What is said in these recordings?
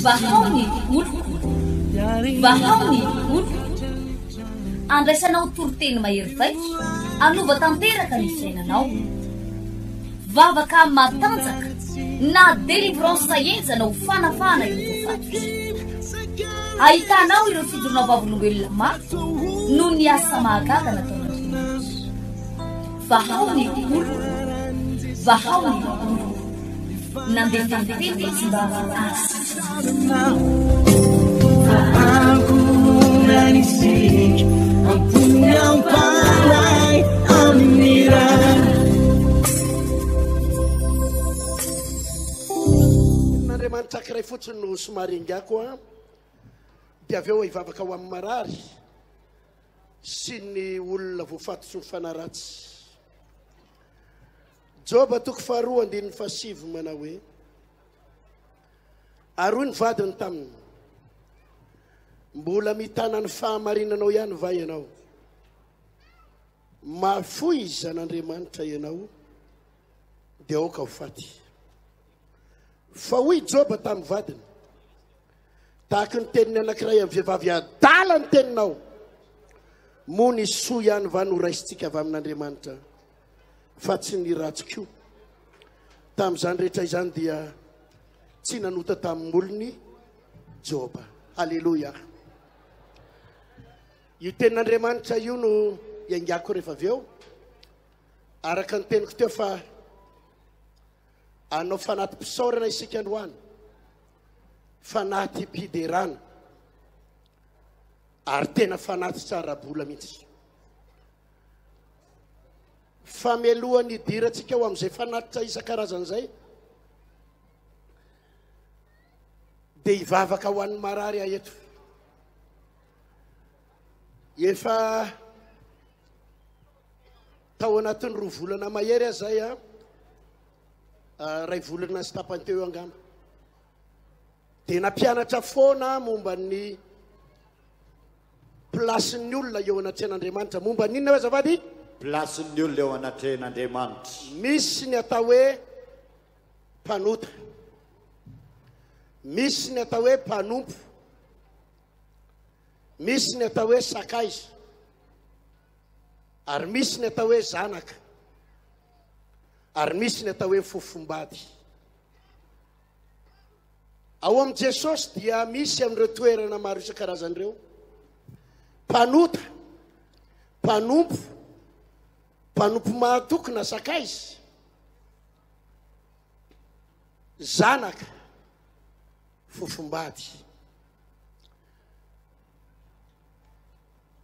Vahaony oloko, vahaony oloko. Andraisanao toroteny mahery vaitra, anova tanteraka ny fiainanao. Vavaka matanjaka, na délivrance saenjana ho fanafana ireo fatotra. Ahitanao ireo fidorona vavolombelona maro no ny asa mahagaga nataon'Andriamanitra. Vahaony oloko, vahaony oloko. Nandefandefende tsy mba azy. Aku nanisik Ampunyang palay amira N'Andriamanitra kiray fotsiny no somary ingako a dia avy eo hivavaka ho amin'ny marary sy ny olona voafatotsy ny fanaratsy. Joba toko faharoa andininy fahasivy manao hoe aroy ny vadiny taminy mbola mitana ny fahamarinanao ihany va ianao, mafoy zan'Andriamanitra ianao dia aoka ho faty. Fa hoy Joba tamin'ny vadiny tahaka ny teniny anankiray amin'ny vehivavy adala ny teninao, moa ny soa ihany va no raisitsika avy amin'Andriamanitra fa tsy ny ratsy koa. Tamin'izany rehetra izany dia tsy nanota tamin'ny olony Joba. Halleluja. Io tenin'Andriamanitra io no iangako rehefa avy eo araka ny teniko teo fa anao fanaty mpisaorana isika androany, fanaty mpiderana ary tena fanaty tsara-bola mihitsy. Famelohany idirantsika ho amin'izay fanatitra isan-karazany zay dia hivavaka ho an'ny marary aho eto. Efa tao anatin'ny 2 volana mahery aho zay ray volana sy tapany teo eo angamba dia nampianatra foana momba ny plasin'ny olona eo anatrehan'Andriamanitra. Momba n'inona hoe azafady? Plasin'ny olona eo anatrehan'Andriamanitra. Misy ny atao hoe mpanota, misy ny atao hoe mpanompo, misy ny atao hoe sakaiza, ary misy ny atao hoe zanaka, ary misy ny atao hoe fofombady. Ao amin'i Jesosy dia misy amin'ireo toerana maro isan-karazan'ireo mpanota, mpanompo, mpanompo mahatokona sakaiza, zanaka, fofombady.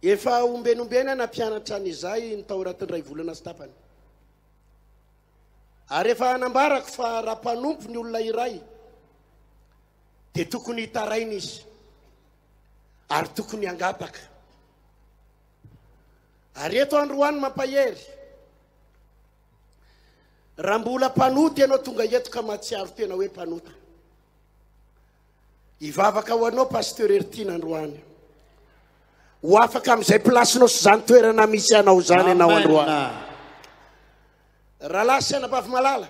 Efa ombenombena nampianatra an'izay ny tao anatin'ny 2 volana sy tapany. Ary efa anambarako fa raha mpanompo ny olona iray dia tokony hitaraina izy ary tokony hangataka. Ary eto androany mampahery, raha mbola mpanota ianao tonga eto ka mahatsiaro tena hoe mpanota, hivavaka ho anao pasteur Ertina androany, ho afaka amin'izay plasinao sy zany toerana misy anao zany ianao androany. Raha lasy anabavy malala,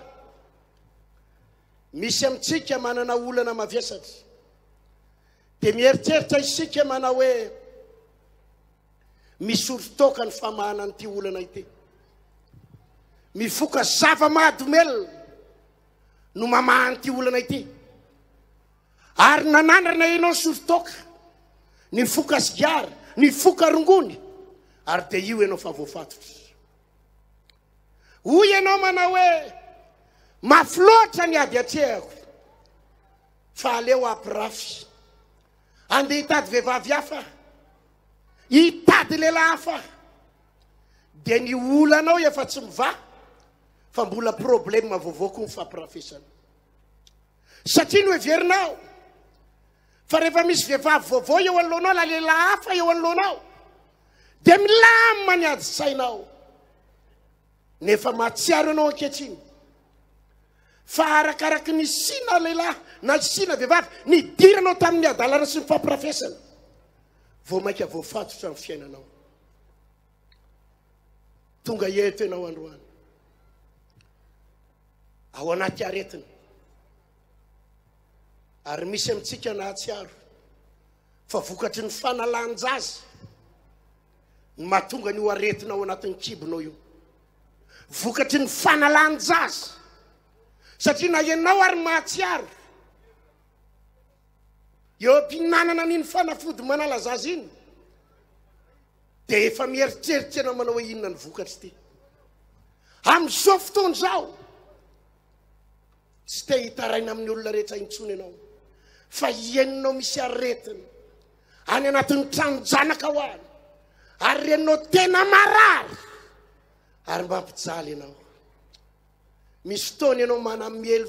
misy amintsika manana olana maviasatra dia mieritreritra isika manao hoe misorotoka ny famahana an'ity olana ity, mifoka zava-mahadomelona no mamaha an'ity olana ity, ary nanandrana ianao sorotoka, ny foka sigara, ny foka rongony, ary dia io ianao fa voafatotra. Hoy ianao manao hoe mafy loatra ny ady atrehako, fa aleo ampirafy, andeha hitady vehivavy hafa, hitady lehilahy hafa, dia ny olanao efa tsy miva, fa mbola problème vaovao koa ny fampirafesana. Satria no heverinao fa rehefa misy vehivavy vaovao eo anoloanao, la lehilahy hafa eo anoloanao, dia milamina ny ady sainao, nefa mahatsiaro anao ankehitriny fa arakaraky ny sina lehilahy na sina vehivavy nidiranao tamin'ny adalana sy ny fampirafesana vao maika voafatotra amin'ny fiainanao. Tonga eto ianao androany ao anaty aretina, Ary misy amintsika na atsiaro fa vokatry ny fanalanjaza ny mahatonga ny aretina ao anatin'ny kibonao io. Vokatry ny fanalanjaza satria na ianao ary mahatsiaro eo am-pihinanana n'iny fanafody manalazaza iny dia efa mieritreritra ianao manao hoe inona ny vokatry ity. Amin'izao fotoana izao tsy te hitaraina amin'ny olona rehetra intsony ianao fa ienonao misy aretina any anatin'ny tranonjanaka ho any ary renao tena marary ary mampijaly ianao. Misy fotoana ianao manamelo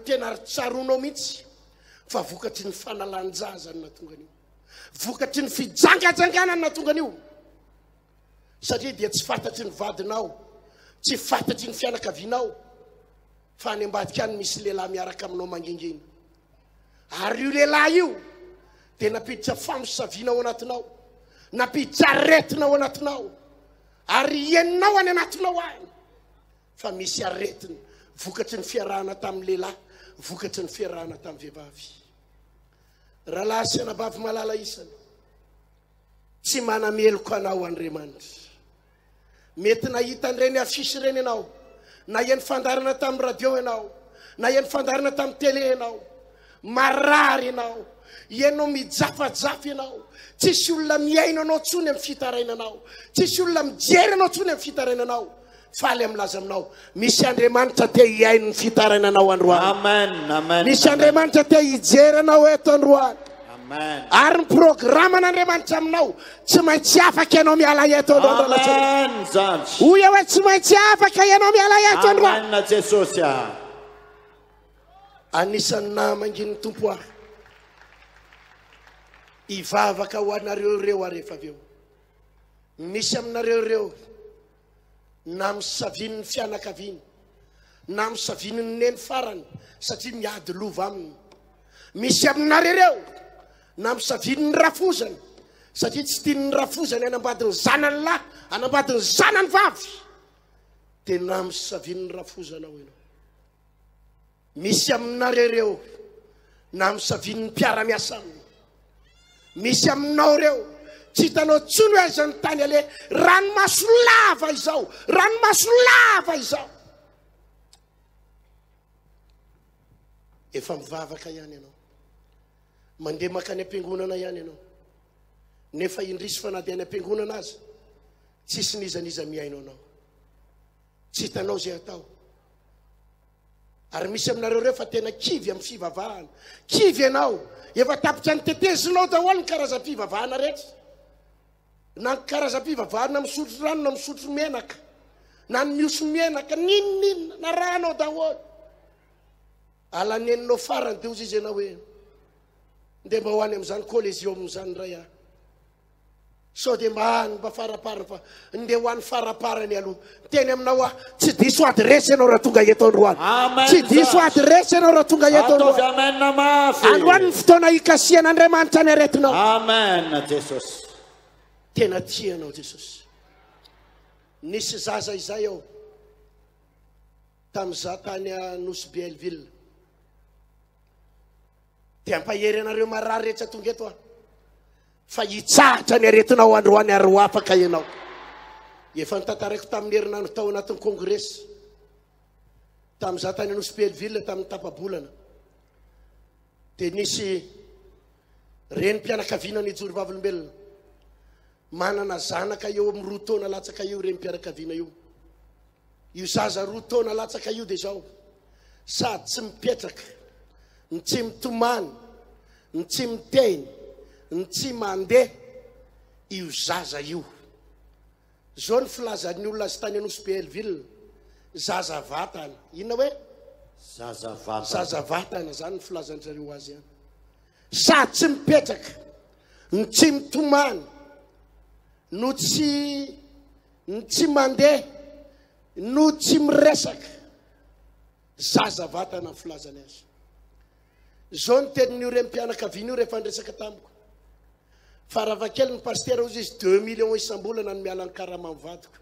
tena ary tsaronao mihitsy fa vokatry ny fanalanjaza ny natonga an'io, vokatry ny fijangajangana ny natonga an'io. Satria dia tsy fantatry ny vadinao, tsy fantatry ny fianakavianao fa any ambadika any misy lehilahy miaraka aminao mangingina. Ary io lehilahy io dia napiditra famosaviana ao anatinao, napiditra aretina ao anatinao, ary ienonao any anatinao any fa misy aretina vokatry ny fiarahana tamin'ny lehilahy, vokatry ny fiarahana tamin'ny vehivavy. Rahalahy sy anabavy malala isany, tsy manameloko anao Andriamanitra. Mety nahita an'ireny afisy ireny ianao, na iany fandarana tamin'ny radio ianao, na iany fandarana tamin'ny télé ianao, marary ianao, ianao mijafajafa ianao, tsisy olona miaina anao tsony amin'ny fitarainanao, tsisy olona mijery anao tsony amin'ny fitarainanao. Faly amlaza aminao, misy Andriamanitra te hiaino ny fitarainanao androany. Amen, amen. Misy Andriamanitra te hijery anao eto androany. Amen. Ary ny programan'Andriamanitra aminao tsy maintsy afaka ianao miala eto androany. Amen, zandry. Hoy hoe tsy maintsy afaka ianao miala eto androany. Amen, Jesosy. Anisan'ny namanginy tompo ahy ivavaka ho anareo ireo arehefa avy eo. Misy aminareo ireo na misaviany ny fianakaviany, na misaviany ny neny farany satria miady lova aminy. Misy aminareo ireo na misaviany ny rafozany satria tsy tiany ny rafozany anambadiny zanany lahy, anambadiny zanany vavy, dia na misaviany ny rafozana ao ianao. Misy aminareo ireo na misaviany ny mpiara-miasa aminy. Misy aminao ireo tsy hitanao tsony hoe aizany tany ale ranomaso lava izao, ranomaso lava izao. Efa mivavaka ihany ianao, mandeha makany am-piangonana ihany ianao, nefa indrisy fa na dia any am-piangonana azy tsisy nizaniza miaino anao, tsy hitanao zay atao. Ary misy aminareo ireo fa tena kivy amin'ny fivavahana, kivy ianao, efa tapitra ny tetezinao daholo ny karazam-pivavahana rehetra, na ny karazam-pivavahana misotro rano na misotro menaka, na ny mioso menaka, ninona na ranao daholo. Alaneninao farany dia ozy izy ianao hoe ndeha mba ho any amin'izany kolezio amin'izany ray aho, sao dia mba hany mba faraparany fa ndeha ho any faraparany aloha. Teny aminao aho tsy diso adresy ianao raha tonga eto androany, tsy diso adresy ianao raha tonga eto androany. Androany ny fotoana hikasian'Andriamanitra ny aretinao. Amen, Jesosy. Tena tianao Jesosy. Nisy zaza izay ao tamin'iza tany a Nosy Belleville, dia ampahery anareo marary rehetra tonga eto aho fa hitsahatra ny aretinao androany ary ho afaka ianao. Efa nitantaraiko tamin'ny herinandro tao anatin'ny kongresy tamin'iza tany a Nosy Belleville tamin'ny tapabolana, dia nisy renim-pianakaviana ny Ijoro Vavolombelona manana zanaka eo amin'ny 2 taona latsaka io. Renim-pianakaviana io, io zaza 2 taona latsaka io dia zao sady tsy mipetraka, ny tsy mitomany, ny tsy miteny, ny tsy mandeha. Io zaza io zao ny filazan'ny olona azy tany Nosy Belleville, zaza vatana. Inona hoe zaza vatana? Zaza vatana, zany ny filazan'zareo azy ihany. Sady tsy mipetraka, ny tsy mitomany, no tsy mandeha, no tsy miresaka. Zaza vatana ny filazany azy. Zao ny tenin'io renim-pianakaviana io rehefa ndresaka tamiko. Faravakely ny pasteur ozy izy 2 millions isam-bolana ny miala ny karama mivadiko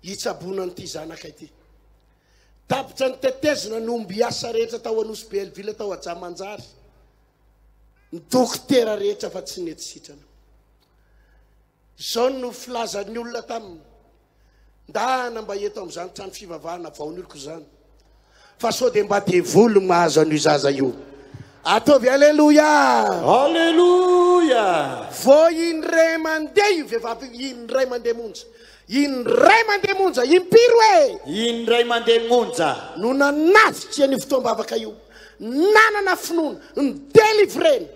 hitsabonany ity zanaka ity. tapitra ny tetezina ny omby asa rehetra tao Anosy Belleville tao Ajamanjary. Ny dokotera rehetra fa tsy nety sitrana. Zao no filazan'ny olona taminy. Ndana mba eto amin'izany trano fivavahana vaon'oloko zany. Fa sao dia mba devoly mahazo an'io zaza io. Ataovy alleluia. Alleluia. Vo indray mandeha io vehivavy, indray mandeha monja. Indray mandeha monja, impiry hoe. Indray mandeha monja. No nanafitra an'io fotoam-bavaka io. Nanana finoana, ny délivreny.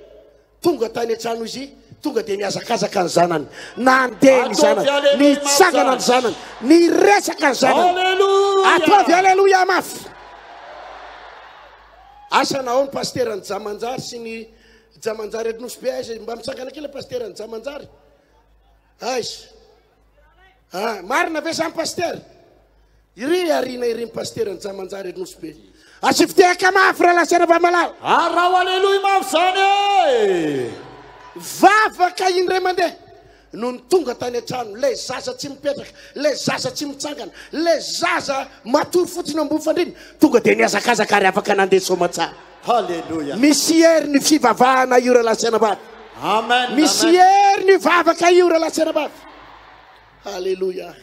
Tonga tany an-trano izy, tonga dia niazakazaka ny zanany. Nandeha ny zanany, nitsangana ny zanany, niresaka ny zanany. Ataovy alleluia mafy. Asa nao ny pasteur ny Jamanjary sy ny Jamanjary Anosy be aiza mba mitsangana kely pasteur ny Jamanjary. Aiza. Marina ve samy pasteur? Iry arina iry ny pasteur ny Jamanjary Anosy be. Asifiteka mafy raha lasera vamalao. Arao alleluia mafy zany. Vavaka indray mandeha. No ny tonga tany an-trano, le zaza tsy mipetraka, le zaza tsy mitsangana, le zaza matory fotsiny ambony fandriny, tonga dia niazakazaka ary afaka nandeha somatsara. Halleluja. Misy hery ny fivavahana io raha lasena bavy. Amen. Misy hery ny vavaka io raha lasena bavy. Halleluja.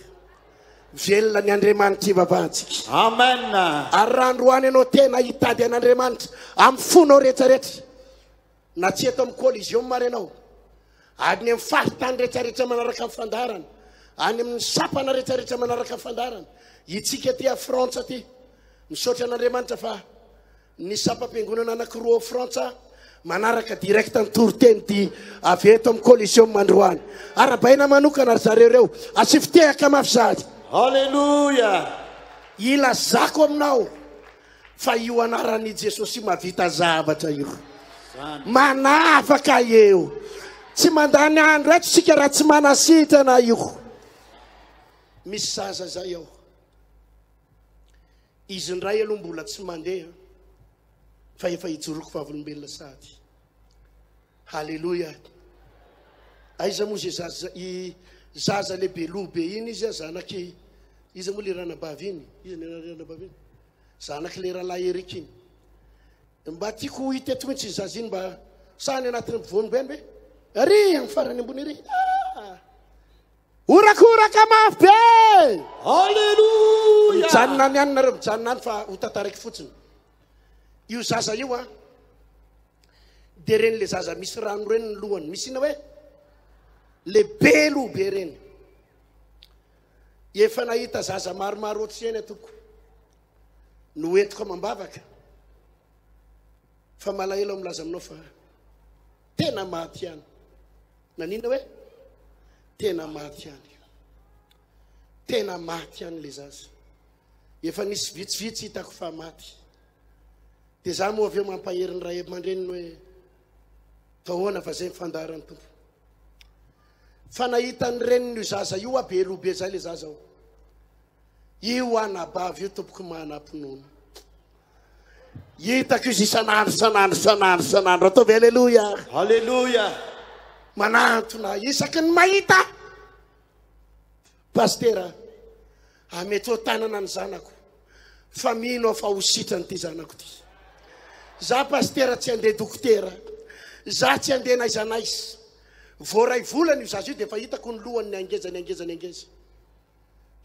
Velona ny Andriamanitra ivavahantsika. Amen. Ary raha androany ianao tena hitady an'Andriamanitra amin'ny fonao rehetrarehetra, na tsy eto amin'ny collision mary ianao, any amin'ny faritany rehetrarehetra manaraka amin'ny fandarana, any amin'ny sapana rehetrarehetra manaraka amin'ny fandarana, itsika ty a Frantsa ty misaotra an'Andriamanitra fa ny sapam-piangonana anankiroa Frantsa manaraka direct ny toroteny ty avy eto amin'ny collision mandroany. Arabaina manokana ry zareo reo, asifitehaka mafy zady. Halleluja. Ilazako aminao fa io anaran'i Jesosy mavita zavatra io. Manafaka eo. Tsy mandany andro eto sika raha tsy manasitrana io. Misy zaza zay ao. Izy ndray aloha mbola tsy mandeha fa efa hijoroko vavolombelona sady. Halleluja. Aiza moa zay zaza lehibe lobe iny izy zanaky izy moa le ranabavy iny, izy le ranabavy iny. Zanaky le rahalahy Eriky iny. Mba tiako hita eto mihitsy zaza iny mba sahany anatin'ny voanibeny be. Ary amin'ny farany ambony ary. Orakoraka mafy be. Halleluja. Mijanona ny anareo, mijanona any fa ho tantaraiky fotsiny. Io zaza io a dia reny le zaza misy rano reny ny lohany, misy ina hoe le be lobe reny. Efa nahita zaza maromaro ohatr'izay eny atoko no entiko mambavaka fa malahelo milaza aminao fa tena maty ihany. Nanina hoe tena maty ihany, tena maty ihany le zaza. Efa nisy vitsivitsy hitako fa maty. Dia za moa avy eo mampaherin'ny ray aman-dreniny hoe tahoana fa zay mifandaran'ny tompo. Fa nahitany reniny io zaza io be lobe zay le zaza ao. Io anabavy io tompoko mahanampinono. Hitako izy isanandro. Ataovy alleluia. Halleluja. Manantona isaky ny mahita. Pastera, mety ho tanana ny zanako fa mino fa ho sitrany ty zanako ty. Za pastera tsy andeha dokotera, za tsy andeha naiza naiza. Vo ray volana io zaza io dia efa hitako ny lohany ny angeza.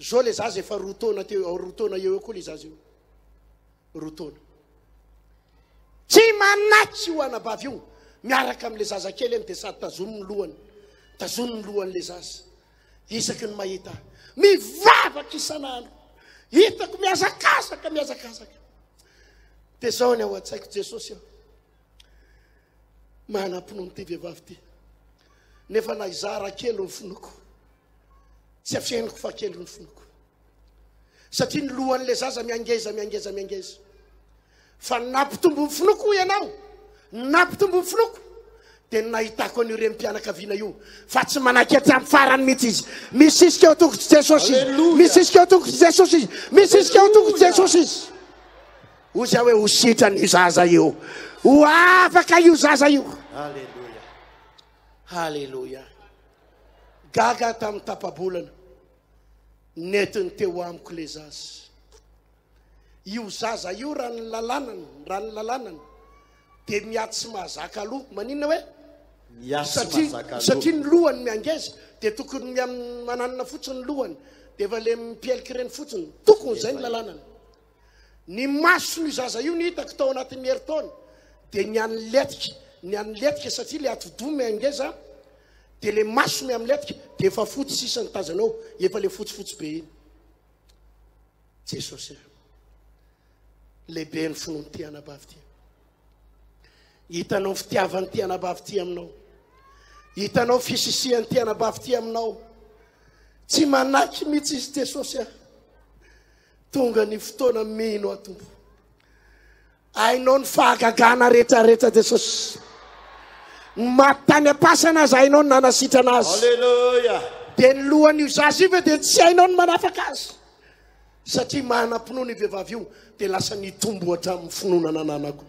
Zao le zaza efa rotona teo, rotona eo koa le zaza io. Rotona. Tsy manatsy io anabavy io. Miaraka amin'le zaza kely eny dia sady tazoniny lohany le zaza. Isaky ny mahita. Mivavaka isanandro. Hitako miazakazaka. Dia zao ny ao an-tsaiko Jesosy aho. Manampinono ty vehivavy ty. Nefa na izara kely ny finoko, tsy afiainako fa kely ny finoko. Satria ny lohan'le zaza miangeza. Fa nampitombo ny finoko ianao, nampitombo ny finoko, dia nahitako an'io rempianakaviana io. Fa tsy manaky hatramin'ny farany mihitsy izy. Misisika eo tongotra Jesosy izy. Ozy aho hoe ho sitrany io zaza io. Ho afaka io zaza io. Halleluja. Gaga tamin'ny tapabolana netiny teo amiko le zaza. io zaza io raha ny lalanany dia miaty sy mahazaka aloha maninona hoe satria ny lohany miangeza dia tokony mananana fotsiny ny lohany dia efa le mipielika ireny fotsiny tokony zay ny lalanany ny maso ny zaza io ny hitako tao anatin'ny herintaona dia ny an'ny letika satria le atodo miangeza dia le maso my amin'ny letika dia efa fotsy sisa ny tazanao efa le fotsifotsy be iny Jesosy lehibe ny finoany ty anabavy ty hitanao fitiavany ty anabavy ty aminao hitanao fisisiany ty anabavy ty aminao tsy manaky mihitsy izy Jesosy tonga ny fotoana mino atombo ainao ny fahagagana rehetrarehetra Jesosy ny matany apasana azy ainao ny nanasitrana azy Alleluia dia ny lohan'io zaza io dia tsy ainao ny manafaka azy satria manam-pinoana vehivavy io dia lasa nitombo hatramin'ny finoana nananako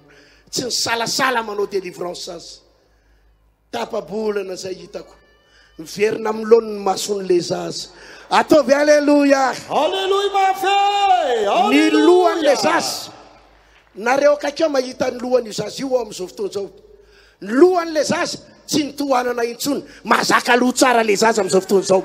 tsy ny salasala manao délivrance azy tapabolana zay hitako miverina amin'ny lohan'ny mason'le zaza ataovy alleluia Alleluia mafy ny lohan'le zaza nareo akaiky mahita ny lohan'io zaza io amin'izao fotoana zao ny lohan'le zaza tsy nitohanana intsony mazaka loha tsara le zaza amin'izao fotoana zao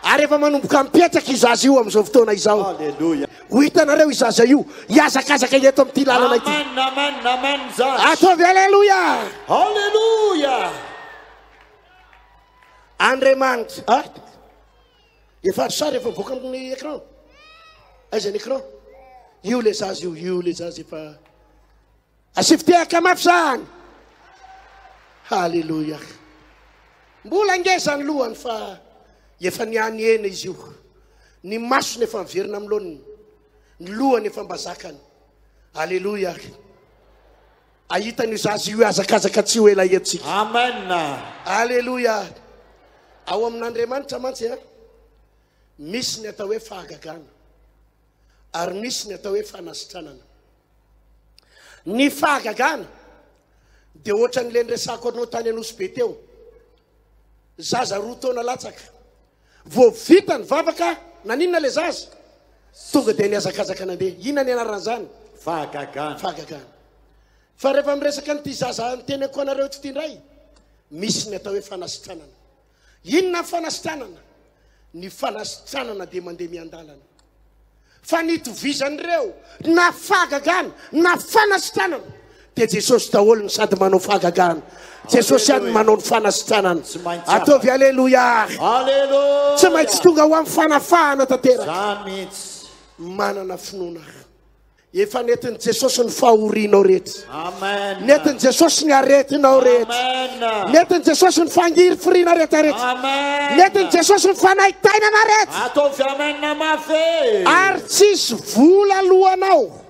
ary efa manomboka mipetraka izaza io amin'izao fotoana izao Alleluia ho hitanareo izaza io hiazakazaka eto amin'ity lalana ity amen zaza ataovy alleluia Alleluia Andriamanitra efa sary efa mivoaka amin'ny écran aiza ny écran io le zaza io le zaza efa asifitehaka mafy zany halleluia mbola ngeza ny lohany fa efa niany ena izy io ny masony efa miverina amin'ny lohany ny lohany efa mbazakany halleluia ahitan'io zaza io azakazaka tsy ho ela etsika amen halleluia ao amin'Andriamanitra mantsy misy ny atao hoe fahagagana ary misy ny atao hoe fanasitranana ny fahagagana dia ohatra n'le nresako anao tany anosy be teo zaza roa taona latsaka vao vita ny vavaka naninona le zaza tonga dia niazakazaka nandeha inona ny anaran'izany fahagagana fa rehefa miresaka nyty zaza nyteneko anareo ty indray misy ny atao hoe fanasitranana inona ny fanasitranana ny fanasitranana dia mandeha miandalana fa nitovizan'ireo na fahagagana na fanasitranana dia Jesosy daholo ny sady manao fahagagana Jesosy ihany manao ny fanasitranana ataovy alleluia tsy maintsy tonga ho amin'ny fanafahana tanteraka manana finoana efa netiny Jesosy ny fahorianao rehetra amen netiny Jesosy ny aretinao rehetra netiny Jesosy ny fangiry firiana rehetrarehetra amen netiny Jesosy ny fanaitainana rehetra ataovy amen mafy ary tsisy vola lohanao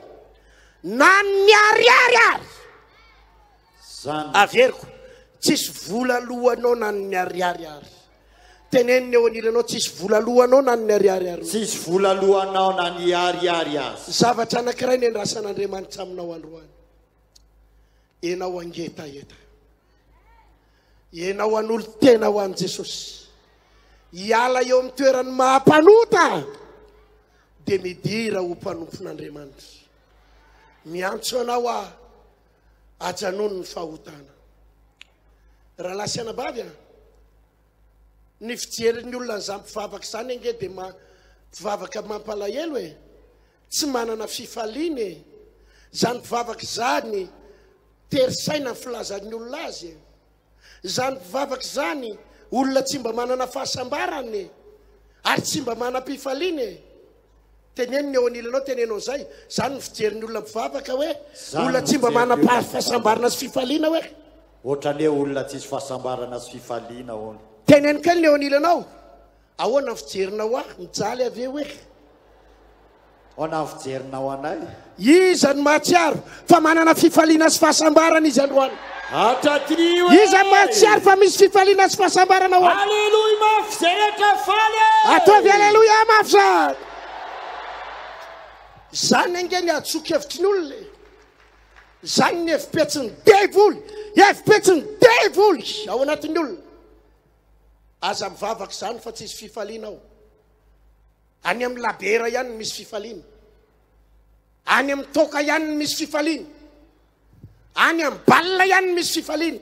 na miariary ary zany averiko tsisy vola lohanao na miariary ary teneniny eo anilanao tsisy vola lohanao na miariary ary tsisy vola lohanao na niariary azy zavatra anankiray ny andrasan'Andriamanitra aminao androany enao angetaeta enao an'olo tena ho an' Jesosy hiala eo amin'ny toerany mahampanota dia midira ho mpanompon'Andriamanitra miantso anao ajanony ny fahotana raha lasy anabavy ny fijeriny olona ny zampivavaka zany ange dia mpivavaka mampalahelo tsy manana fifaliana zany mpivavaka zany terisaina ny filazan'ny olona azy zany mpivavaka zany olona tsy mba manana fahasambarany ary tsy mba manam-pifaliana teneniny eo anilanao tenenao zay zany ny fijeriny olona mpivavaka hoe olona tsy mba mana-fahasambarana sy fifaliana hoe ohatrany hoe olona tsisy fahasambarana sy fifaliana hono tenenykely ny eo anilanao ahoana ny fijerinao mijaly aveo hoe ahoana ny fijerinao anay iza ny mahatsiaro fa manana fifaliana sy fahasambarana izy androany atatrio iza ny mahatsiaro fa misy fifaliana sy fahasambarana ho alleluia mafy zay rehetra faly ataovy alleluia mafy zany zany ange ny atsoky hevitry ny olona zany ny efipetsiny devoly efipetsiny devoly ao anatin'ny olona aza mivavaka zany fa tsisy fifaliana ao any amin'ny labera ihany misy fifaliana any amin'ny toka ihany ny misy fifaliana, any amin'ny balina ihany ny misy fifaliana.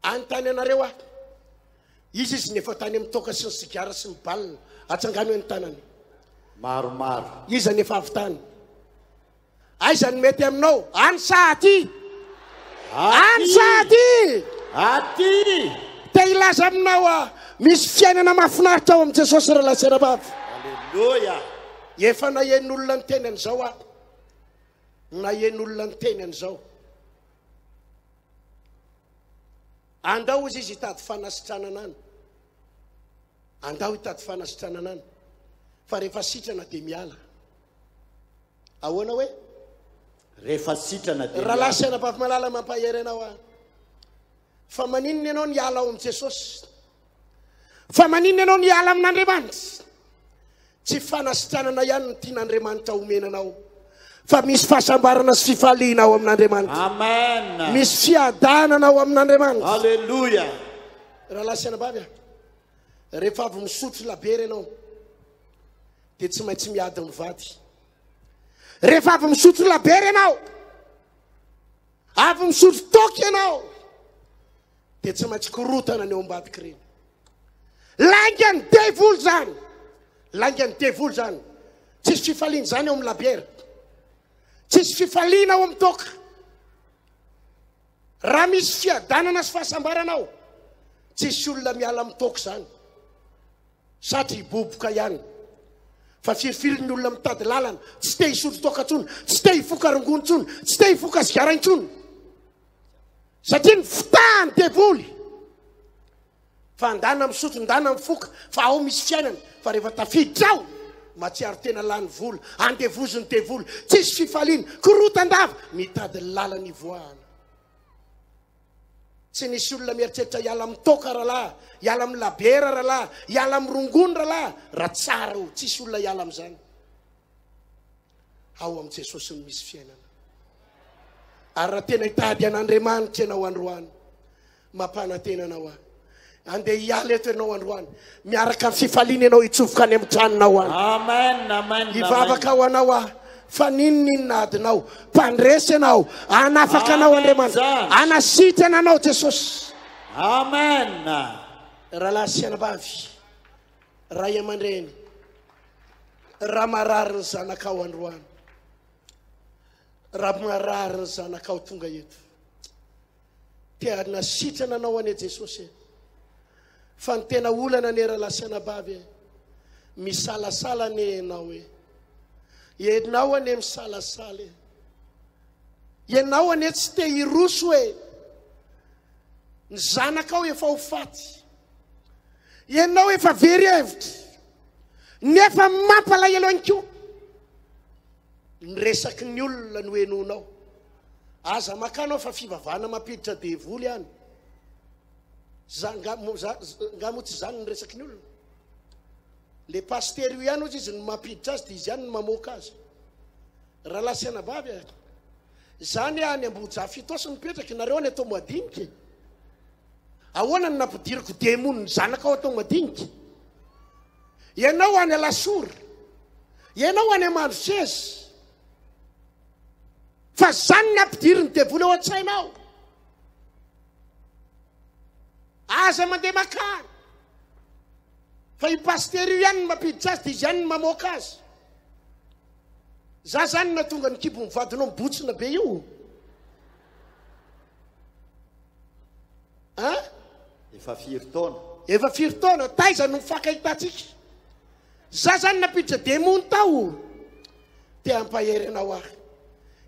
Any tany anareo aho, izy nefa tany amin'ny toka sy ny sigara sy ny balina atsangano ny tanany. Maromaro. Izy nefa avy tany. Aiza ny mety aminao? Any sa aty? Any sa aty? Aty! Te ilaza aminao misy fiainana mahafinaritra ao amin'ny Jesosy raha laserabavy. Halleluja. Efa nahen'olona ny teny an'izao aho. Nahen'olona ny teny an'izao. Andao izy hitady fanasitranana any. Andao hitady fanasitranana any. Fa rehefa sitrana dia miala. Ahoana hoe? Rehefa sitrana dia raha laserabavy malala mampahery anao aho. Fa maninona ianao ny ala ao amin'ny Jesosy? Fa maninona ianao ny ala amin'Andriamanitra? Tsy fanasitranana ihany ny tian'Andriamanitra omenanao, fa misy fahasambarana sy fifaliana ao amin'Andriamanitra. Amen. Misy fiadanana ao amin'Andriamanitra. Halleluja. Raha laserabavy rehefa avy misotro labery ianao dia tsy maintsy miady mivady. Rehefa avy misotro labery ianao, avy misotro toky ianao, dia tsy maintsy korotana ny eo ambadika ireny. Laingany devoly zany. Laingany devoly zany. Tsisy fifaliana zany eo amin'ny labery. Tsisy fifaliana ao amin'ny toka. Raha misy fiadanana sy fahasambaranao, tsisy olona miala amin'ny toka zany. Satria boboka ihany. Fa firifiry ny olona mitady lalana, tsy te hisotro toka intsony, tsy te hifoka rongony intsony, tsy te hifoka sigara intsony. Satria ny fitahany devoly. Fa andana misotro, andana mifoka, fa ao misy fiainana. Fa rehefa tafiditra ao, matsiaro tena lany vola, andevozony devoly, tsisy fifaliana, korotandava, mitady lalana ivoahana. Tsy nisy olona mieritreritra hiala amin'ny toka rahalahy, hiala amin'ny labera rahalahy, hiala amin'ny rongony rahalahy, raha tsara ho, tsisy olona hiala amin'izany. Ao amin'ny Jesosy no misy fiainana. Ary raha tena hitady an'Andriamanitra ianao androany, mampana-tena anao aho. Andeha hiala eto ianao androany, miaraka amin'ny fifaliana ianao hitsofoka any amin'ny tranonao any. Amen, amen. Hivavaka ao anao aho. Fa ninona adinao, mpandresy anao, anafaka anao Andriamanitra, anasitrana anao Jesosy. Amen. Rahalahy sy anabavy, ray aman-dreny, raha marary ny zanakao androany, raha marary ny zanakao tonga eto, tia nasitrana anao ane Jesosy. Fa ny tena olana ne rahalahy sy anabavy, misalasala ne enao e. Ianao ane misalasala e. Ianao ane tsy te hiroso e. Ny zanakao efa ho faty. Ianao efa very hevitra. Nefa mampalahelo ihany koa. Ny resaky ny olona no henonao. Aza makanao fa fivavahana mampiditra devoly ihany. Ngamo tsy zany ny resaky ny olona. Le paster io ihany ozy izy no mampiditra azy, dia izy ihany no mamoaka azy. Rahalahy sy anabavy zany any Ambojafito sy mipetraka, nareo any atao madinika. Ahoana ny nampidiriko demony ny zanakao atao madinika? Ianao any Lasory, ianao any Manosesy. Fa zany ny ampidiry ny devoly ao an-tsainao. Aza mandeha makany. Fa io paster io ihany no mampiditra azy, dia izy ihany no mamoaka azy. Za zany na tonga ny kibo mivadinao mibotsina be io. Efa 4 taona. Efa 4 taona, taiza no mifakahitantsika. Za zany napiditra demony tao. Te hampahery anao ahy.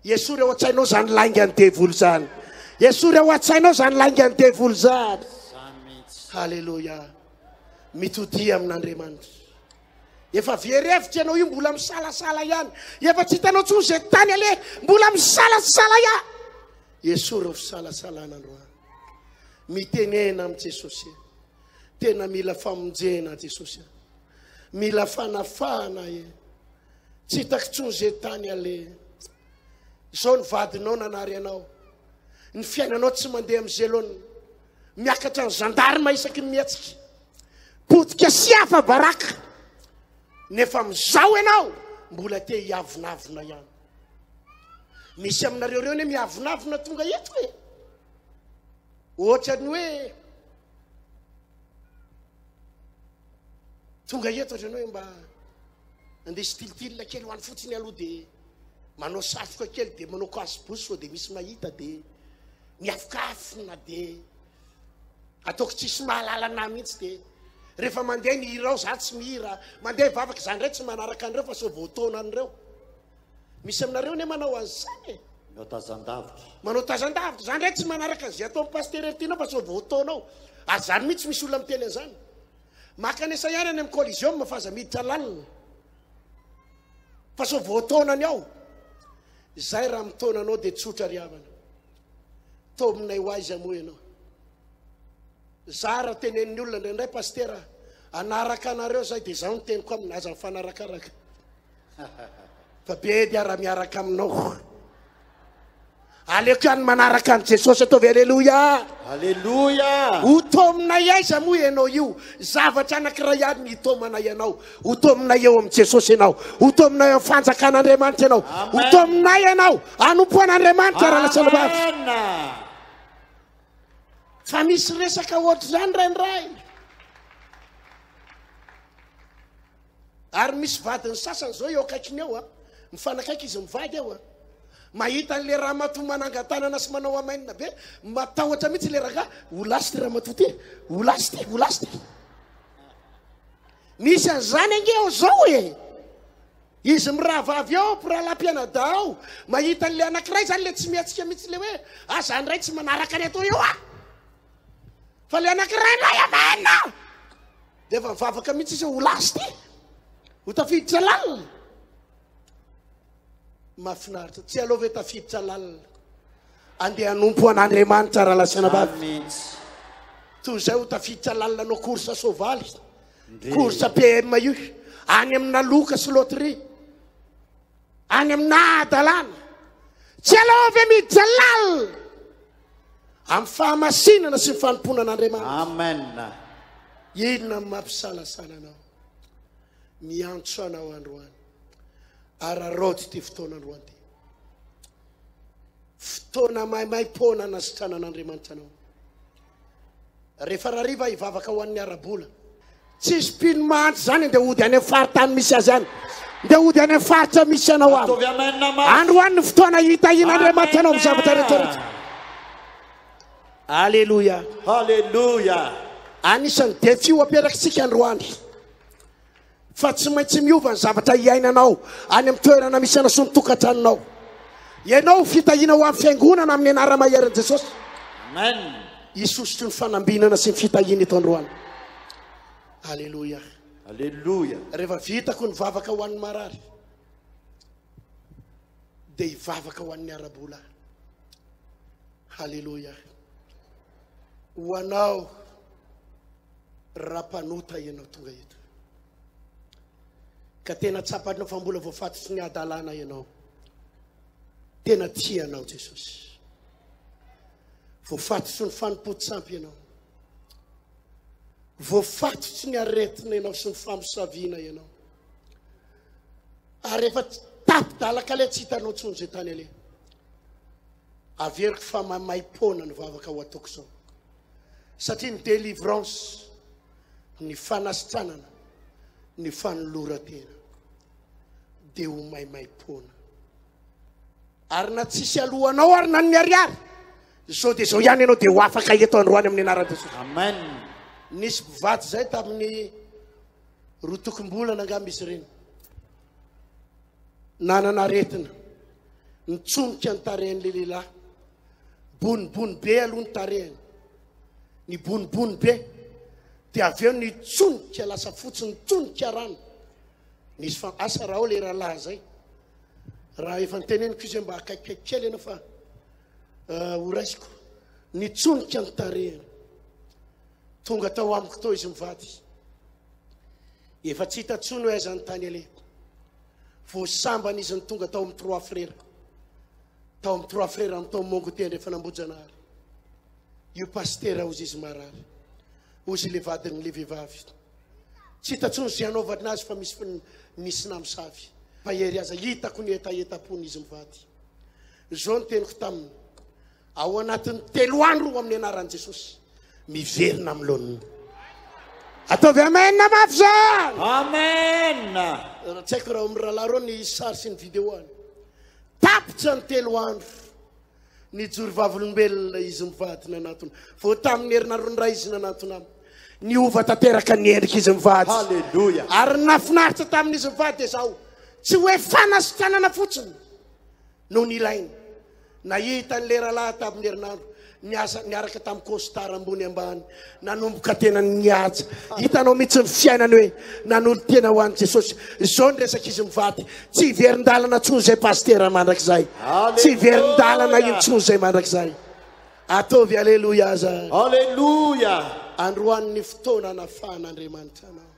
Yesory ao an-tsainao zany laingany devoly zany. Yesory ao an-tsainao zany laingany devoly zany. Halleluja. Mitodi amin'Andriamanitra. Efa very hevitra ianao io mbola misalasala ihany. Efa tsy hitanao tsony izay tany ale, mbola misalasala ihany. Yesory ho fisalasalan'androany. Mitenena amin'ny Jesosy. Tena mila famonjena Jesosy. Mila fanafana e. Tsy hitako tsony izay tany ale. Izao ny vadinao nanary anao. Ny fiainanao tsy mandeha amin'ny zelony. Miakatra ny zandarma isaky ny mietsika. Potika sy hafa baraka. Nefa mizao ianao, mbola te hiavinavina ihany. Misy aminareo reo ne miavinavina tonga eto hoe ohatrany hoe tonga eto ohatrany hoe mba andeha stilitila kely hoany fotsiny aloha dia manao safoka kely dia manao kasibosy sao dia misy mahita dia miafokafina dia ataoko tsisy mahalalana mihitsy dia rehefa mandeha ny hira ao za tsy mihira mandeha vavaka zany ndray tsy manaraka an'ireo fa sao voataona an'ireo. Misy aminareo ne manao an'izany manao tazan-davitra manao tazan-davitra zany ndray tsy manaraka zay atao paster tianao fa sao voataonao azany mihitsy misy olona miteny an'izany. Maka ny Isaïa any amin'ny collision mafaza miditra lalina fa sao voataonany ao. Zay raha mitaona anao dia tsotra riavana to aminay ho aiza moa ianao. Za raha tenenin'ny olona indraindray pastera anaraka anareo zay dia zaho ny teniko amina aza mifanarakaraka fa be dia raha miaraka aminao aleoko ihany manaraka an' Jesosy ataovy aleloia alleluia. ho tominay aiza moa ianao io zavatra anankiray ihany ny tomanay ianao ho tominay eo amin'ny Jesosy ianao ho tominay eo amin'ny fanjakan'Andriamanitra ianao ho tominay ianao anompoan'Andriamanitra raha lasalabavy. Fa misy resaka ohatr' zany raindray ary misy vadiny sasany zao eo akaikiny eo mifanakaiky izy mivady eo mahita an'le raha matoa manangatanana sy manao amainina be matahotra mihitsy le raha ho lasy ty raha matoa ty ho lasy ty ho lasy ty. Misy an'izany ange eo zao e izy mirahavavy ao mpirahalam-pianada ao mahita an'le anankiray zany le tsy miatsika mihitsy le hoe aza andray tsy manaraka ny atao eo fa le anankiray ndray amaina dia efa mivavaka mihitsy izy ho lasy ty ho tafiditra lalina. Mahafinaritra tsy aleo ve tafiditra lalina andeha hanompo an'Andriamanitra raha lasana bavy toy izay ho tafiditra lalina anao korsa sovaly korsa PM io any amina loka sy loterie any amina adalana tsy aleo ve miditra lalina amin'ny fahamasinana sy ny fanompona an'Andriamanitra. Amen. Inona mampisalasala anao miantso anao androany araroty ty fotoana androany ty fotoana maimai-pona nasitrana an'Andriamanitra anao. Rehefa rariva hivavaka ho an'ny arabola tsisy mpino mahantra zany ndeha ody any amin'ny faritany misy azy any ndeha ody any amin'ny faritra misy anao any androany ny fotoana hitahin'Andriamanitra anao amin'ny zavatra rehetrarehetra. Alleluia. Alleluia. Anisan'ny defio aperakitsika androany fa tsy maintsy miova ny zavatra hiainanao any amin'ny toerana misy ana sy ny tokantranonao. Ianao fitahina ho amin'ny fiangonana amin'ny anara-maheran'i Jesosy. Amen. Isosotry ny fanambinana sy ny fitahina eto androany. Alleluia. Alleluia. Rehefa vitako ny vavaka ho an'ny marary dia hivavaka ho an'ny arabola. Alleluia. Ho anao rapanota ianao tonga eto ka tena tsapanao fa mbola voafatotsy ny adalana ianao tena tianao Jesosy voafatotsy ny fanompo-tsampy ianao voafatotsy ny aretina ianao sy ny famosaviana ianao ary rehefa tapidalaka le tsy hitanao tsony zay tany ale averiko fa mamai-pona ny vavaka ho ataoko zao satria ny délivrance ny fanasitranana ny fanoloratena dia ho maimai-pona ary na tsisy alohanao ary na ny ariary zao dia zao ihany ianao dia ho afaka eto androany amin'ny anaran'i Jesosy. Amen. Nisy mpivady zay tamin'ny rotokom-bolana angamba izy ireny nanana aretina nitsonika ny tarehan'le lehilahy bonibony be aloha ny tarehany ny bonibony be dia avy eo nitsonika lasa fotsy nitsonika rano nisy fa asa raha ao le rahalahy zay raha efa niteneniko izy mba akaikikaiky kely ianao fa ho raisiko nitsonika ny tarehany tonga tao amiko tao izy mivady efa tsy hitantsony hoe aiza ny tany ale voasambany izy ny tonga tao amin'ny 3 frères tao amin'ny 3 frères amin'ny tao mongo tendry efa nambojanahary io pastera ozy izy marary ozy le vadiny le vehivavy tsy hitantsony zay anaovanazy fa misy namosavy pahery aza hitako ny etaetapony izy mivady zao ny teniko taminy ao anatin'ny 3 andro amin'ny anaran'i Jesosy miverina amin'ny loniny ataovy amen na mafy zany amen tsy haiko raha mirahalahy reo ny sary sy ny vidéo any tapitra ny 3 andro ny jory vavolombelona izy mivady nanatona vao tamin'ny herinandro izy nanatona ny ova tanteraka ny endrika izy mivady halleluja ary nafinaritra tamin'izy mivady dia zao tsy hoe fanasitranana fotsiny no ny ilainy nahita ny leralahy tamin'ny herinandro niaraka tamin'ny kostara ambony ambany nanomboka tena nihaja hitanao mihitsy ny fiainany hoe nanolo tena ho an'i Jesosy zao ny resaka izy mivady tsy hiverin-dalana tsony zay pastera mandrakizay tsy hiverin-dalana intsony zay mandrakizay ataovy aleloia aza halleluja androan'ny fotoana anafahan'Andriamanitra anao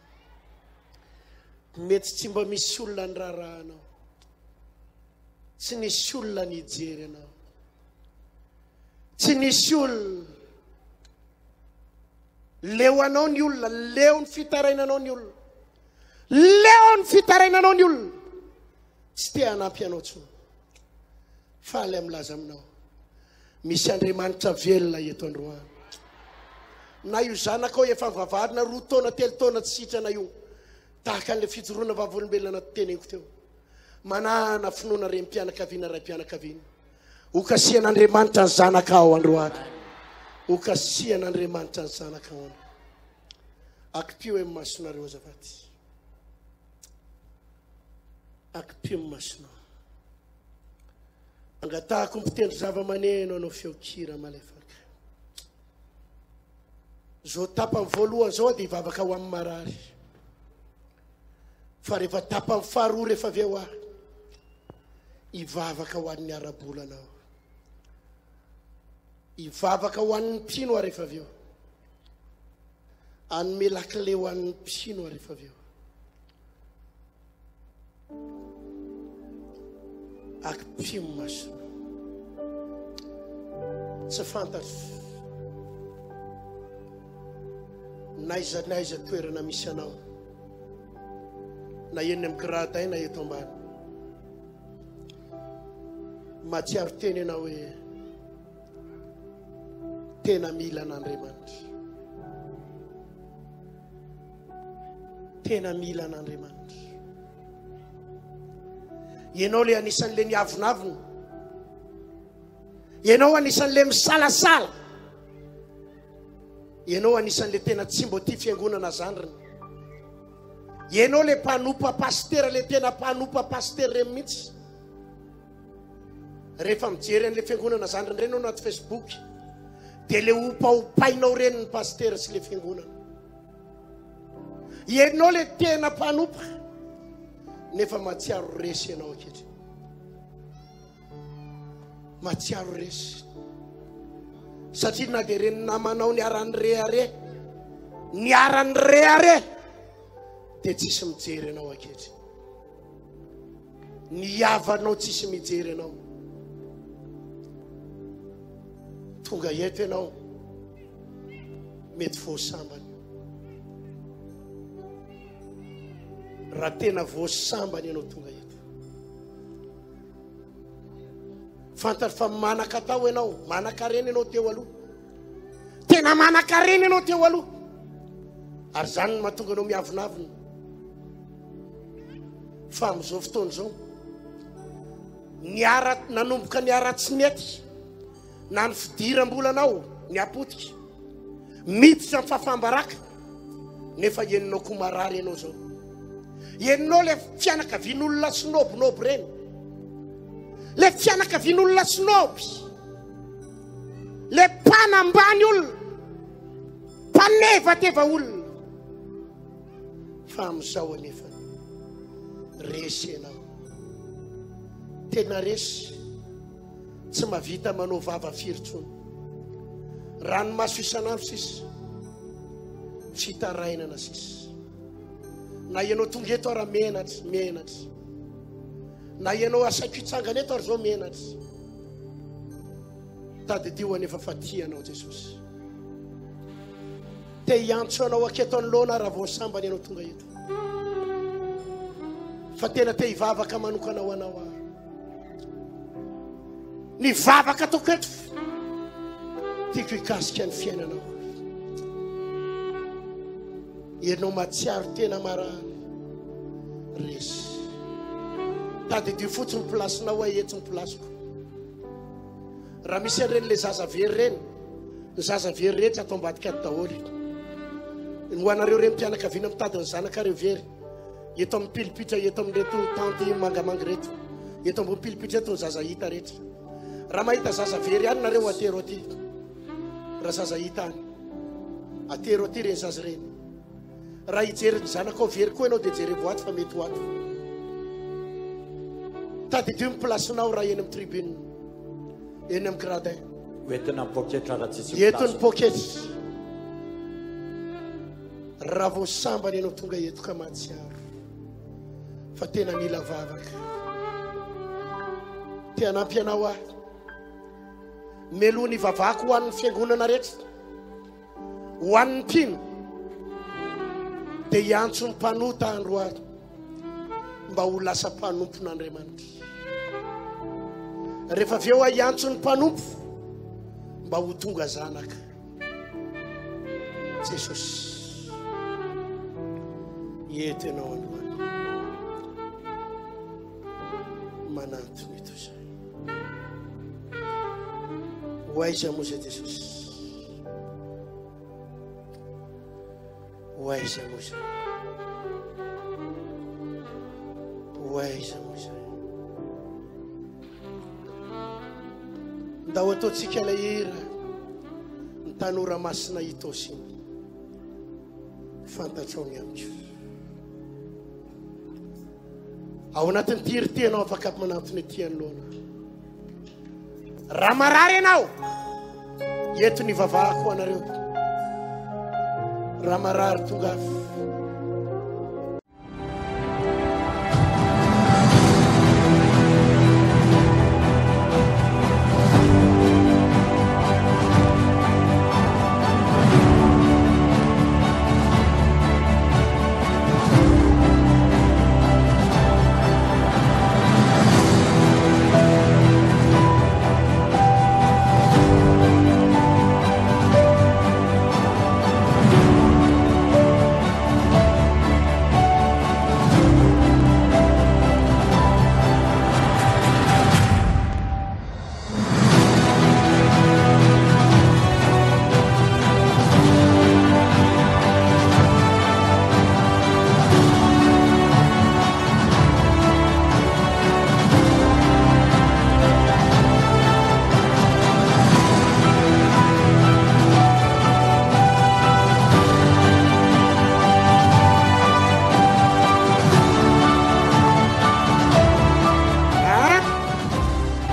mety tsy mba misy olona ny rarahanao tsy nisy olona nijery anao tsy nisy olona leo anao ny olona leo ny fitarainanao ny olona leo ny fitarainanao ny olona tsy te hanampy anao tsony faly amilaza aminao misy Andriamanitra velona eto androany na io zanakao efa vavadina 2 taona 3 taona tsy sitrana io tahaka an'le fijoroana vavolombelona teneniko teo manana finoana rem-pianakaviana ray mpianakaviana okasian'Andriamanitra ny zanakao androany okasian'Andriamanitra ny zanakao akipio amin'ny masonareo azafady akipio amin'ny masonao angatahako mpitendry zava-maneno anao feokira malefaka zao tapany voalohany zao dia hivavaka ho amin'ny marary fa rehefa tapany faharoa rehefa avy eo hivavaka ho an'ny arabolanao hivavaka ho an'ny mpino rehefa avy eo anome lakile ho an'ny mpino rehefa avy eo akipio maso tsy fantatro naiza toerana misy anao na eny amin'ny grada na eto ambany matsiaro teny anao hoe tena mila an'Andriamanitra tena mila an'Andriamanitra ianao le anisan'le niavonavona ianao anisan'le misalasala ianao anisan'le tena tsy mbo tia fiangonana zandriny ianao le mpanompa pastera le tena mpanompa pastera reny mihitsy rehefa mijery an'le fiangonana zandriny reny ao anaty Facebook dia le opaopainao reny ny pastera sy le fiangonana ianao le tena mpanompa nefa matsiaro resy ianao aketra matsiaro resy satria na dia reny namanao niarany rehare niarany rehare dia tsisy mijery anao aketra niavanao tsisy mijery anao tonga eto ianao mety voasambany raha tena voasambany ianao tonga eto fantatra fa manakatao ianao manakarena ianao teo aloha tena manakarena ianao teo aloha ary zany no mahatonga anao miavonavona fa amin'izao fotoana zao nanomboka niara-tsy mety na ny fidiram-bolanao ny apotika miditra ny fafambaraka nefa eninao koa marary ianao zao eninao le fianakavian'olona sinobinoby reny le fianakavian'olona sinoby le mpanambany olona mpanevateva olona fa amin'izao anefa resy ianao tena resy tsy mavita manao vava firy-tsony ranomaso isan'andro sisy fitarainana sisy na ianao tonga eto ara menatra na ianao asaiko hitsangana eto ary zao menatra tadidio anefa fatianao Jesosy te hiantso anao aketo anoloana raha voasambany ianao tonga eto fa tena te hivavaka manokana ho anao aho. Ny vavaka ataoko eto tiako hikasika ny fiainanao. Ianao matsiaro tena marany resy. Tadidio fotsiny plasinao hoe eto ny plasiko. Raha misy an'ireny le zaza very reny, ny zaza very rehetra atao ambadika daholy. Ny ho anareo reny mpianakaviana mitady ny zanakareo very, eto amin'ny pilipitra, eto amin'reto tanty mangamanga reto, eto ambony pilipitra eto ny zaza hita rehetra. Raha mahita zaza very any nareo atero aty. Raha zaza hita any atero aty reny zaza reny. Raha hijery ny zanakao very koa ianao dia jery boaty fa mety ho ato. Tadidio ny plasinao raha eny amin'ny tribune, eny amin'ny gradin. Hoentina amin'ny poketra raha tsisy Eto ny poketra. Raha vao sambany ianao tonga eto ka matsiaro. Fa tena mila vavaka. Te hanampy anao aho. Meloa ny vavako ho an'ny fiangonana rehetra, ho an'ny mpino, dia hiantso ny mpanota androany mba ho lasa mpanompon'Andriamanitra. Rehefa avy eo hiantso ny mpanompo mba ho tonga zanaka. Jesosy, eto ianao androany, manantona eto izay. Hoaiza moa izay Jesosy, hoaiza moa izay, hoaiza moa izay. Ndao ataontsika ilay hira ny tanora masina hitosy iny, fantatrao ny amiko. Ao anatin'ny tiry tianao afaka manantona ety anoloana. Raha marary ianao, eto ny vavahako anareo. Raha marary tonga avy.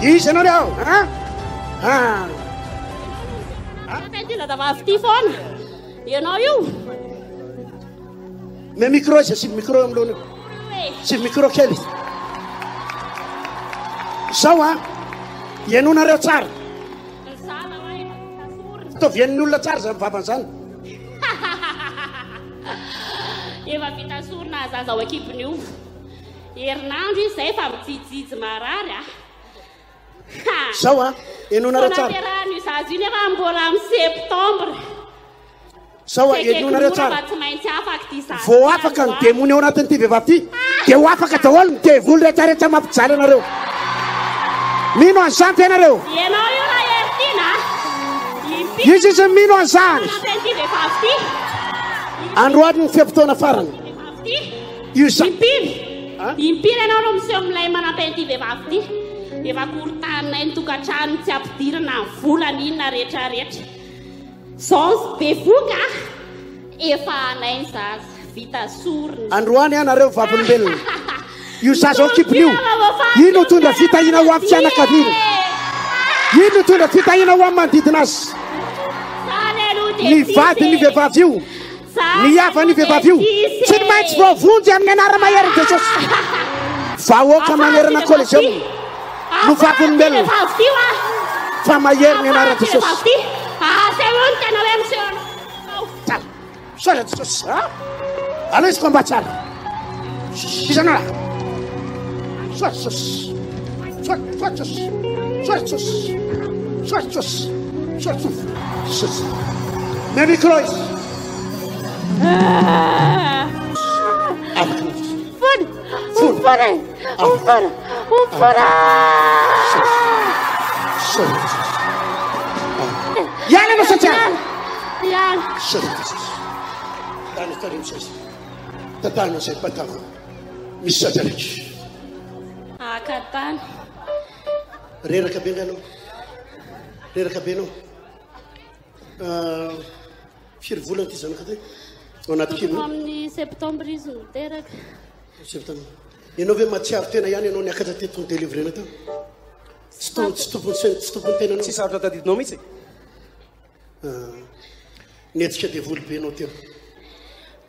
Isanao reo, ha? Fetila davavy ty foana. Ianao io? Me micro izy, sivy micro amin'lohany. Sivy micro kely. Sao ianao nareo tsara. Zana hoe tasorina. Tao vien'ny olona tsara zany mivavany zany. Efa vita sorina zaza ao ekipin'io. Herinandro izy zay fa mijijijy marary Sao ianao nareo tsara. Naterahany zaza iny efa mbola amin'ny septembre. Sao ianao nareo tsara. Tsy maintsy afaka ty zaza. Vao afaka ny demony ao anatin'ity vehivavy ty, dia ho afaka daholo ny devoly rehetrarehetra mampijaly anareo. Mino an'izany tenareo. Ianao io na heritiana. Izy izy mino an'izany. Ty vehivavy ty. Androany ny fiam-potoana farany. Io sa. Impiry ianao no miseho amin'ilay manampy vehivavy ty. Efa korontanina ny tokantrano tsy ampidirana ny volana inona rehetrarehetra. Zao be voka efa anainy zaza vita sorina. Androany anareo vavolombelona. Io zaza ao kipin'io. Ino tondra fitahina ho amin'ny fianakaviana. Ino tondra fitahina ho amin'ny manodidina azy. Ny vady ny vehivavy io. Ny hava ny vehivavy io. Tsy ny maintsy voavonjy amin'ny anara-mahery Jesosy. Vahoaka manerana kôlezioma. No vavolombelona. Fa mahery ny anara Jesosy. Sola Jesosy. Allora si combaciare. Ci sono là. Mary Croix. Yana no sacha. Yan. Dani tarim says. Tatano say patako. Missa Tarich. Akatan. Rera Cabino. Rera Cabino. Firy volana ty zany kate ao anaty kilo amin'ny septembre izy no teraka septembre ianao ve matsiaro tena ihany ianao niakatra teto ny délivrena tao tsy tompony tena anao tsy sarotra tadidinao mihitsy nietsika devoly be anao teo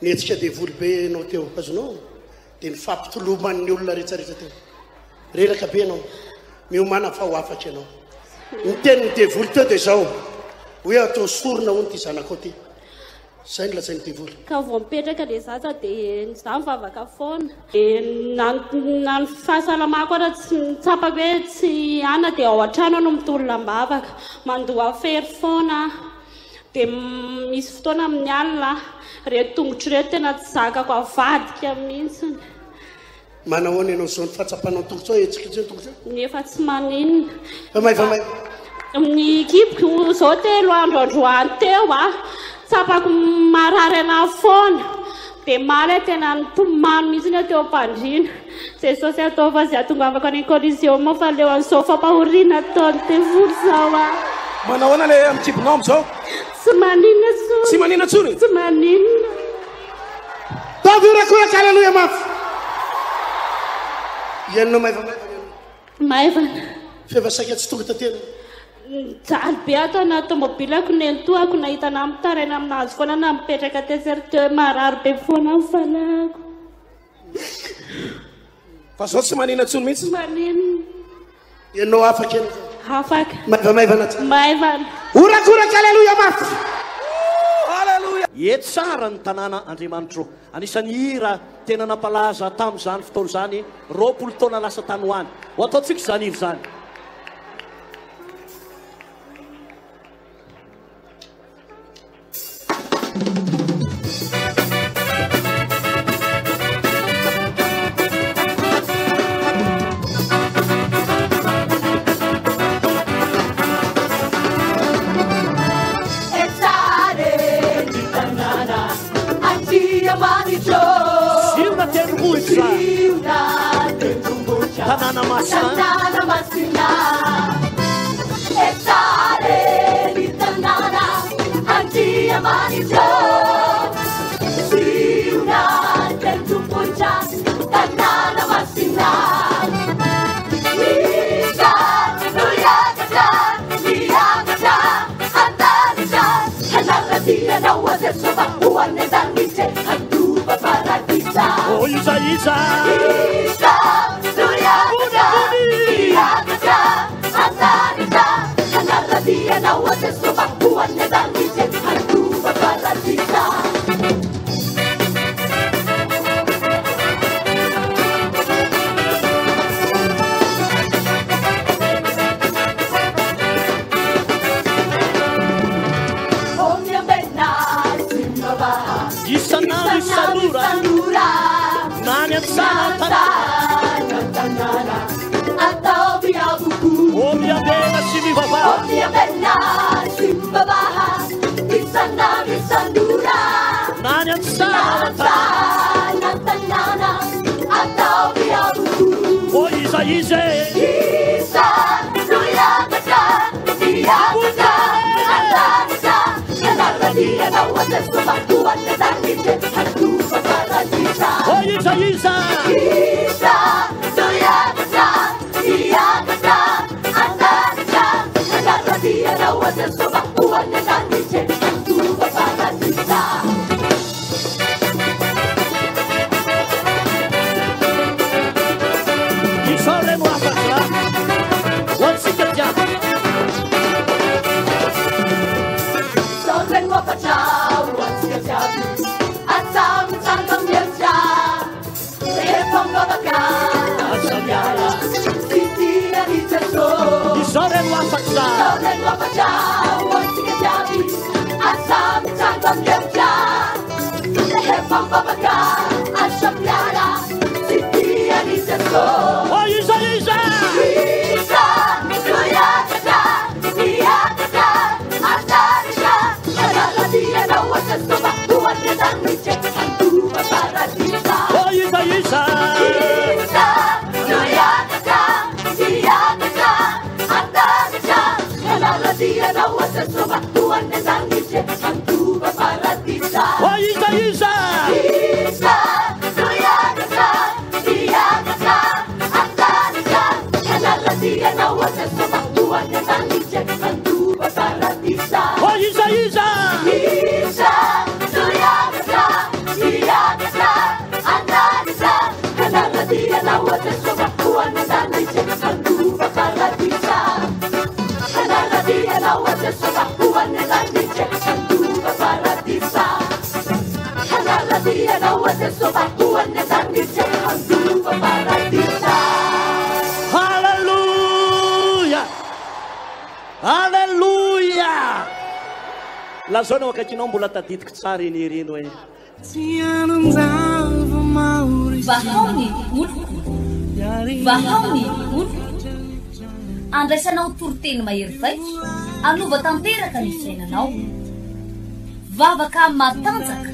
nietsika devoly be anao teo azonao dia mifampitoloman'ny olona rehetrarehetra teo reraka be anao miomana fa ho afatra ianao ny teniny devoly teo dia zao hoe atao sorona ho ny ty zanako ty zay ny lazainy devoly ka vao mipetraka le zaza dia za mivavaka foana dia nany fahasalamako ara tsy mitsapaka hoe tsy ana dia ao an-trano no mitolona mbavaka mandoa fery foana dia misy fotoana amin'ny alina reto tongotro reto tena tsy zakako avadika mihitsiny manahoana ianao zao ny fahatsapanao tongotro ao etsika ny tongotro nefa tsy maninona famay ny kipiko zao telo androandroany teo tsapako marary ana foana dia maly tena nipomano mihitsy ny teo am-pandriana zay sao sy ataova zay atongavaka ny collision moa fa leo an'izao fampahoriana ataony devoly zao manahoana le amin'ny kipinao am'izao tsy maninona tsy maninona tsony tsy maninona tavirakoraka aleluia mafy ianonao maivana fevasaika tsy tonga tatena jaly be atao na tomobilako nentoako nahitana mitaraina aminazy foana na mipetraka tezerte marary be foana falako fa zao tsy manina tsony mihitsy maninona ianao afaka ena afaka maivamaivana ty maivana orakoraka aleluia mafy alleluia eto tsara ny tanàna Andriamanitro anisan'ny hira tena nampalaza tamin'izany fotoana izany 20 taona lasa tany hoany ho ataontsika izany ivy zany Tanana masina Etare di tanana Antia manito Siuna del tumpucha Tanana masina Ika Nuyagaja Niyagaja Antarija Hanaratia na wazesoba Uwane dangiche Antuba paradisa Oh Isa Ika dia na wase soba kuane dangiche antuba paradisa Omnia benna simbaba Isana isanura Nanya sana tanana atau biabuku Omnia bena simibaba Omnia benna simbaba Isana isandura Nanya sana tanana atau biabuku Oh Isa Isa nuyagaja Niyagaja Antarisa Kenapa dia nawasa Sebakuan ketangiche Antuba paradisa Oh Isa Isa nuyagaja Niyagaja Antarisa Kenapa dia nawasa Sebakuan ketangiche Antuba paradisa Isole mo apakla Once kerja Solen mo pachau Once kerja Asam sangkang kerja Repong babaka Asam yala Isa Oh Isa Isa Oh Isa Isa Oh Isa Isa Oh Isa Isa Hallelujah Hallelujah Lazona wakati mbola tadidiko tsara iny ireny hoe vahaony oloko vahaony oloko andraisanao toroteny mahery vaitra anova tanteraka ny fiainanao vavaka matanjaka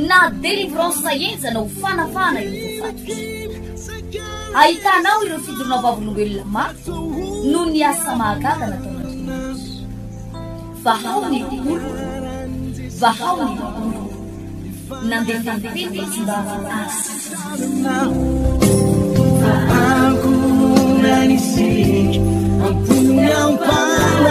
na délivrance enjanao fanafana io fatotra ahitanao ireo fidorona vavolombelona maro no ny asa mahagaga nataon'Andriamanitra vahaony oloko vahaony oloko nandefandefety izy mba asa Aku nanisik, ampun yang paling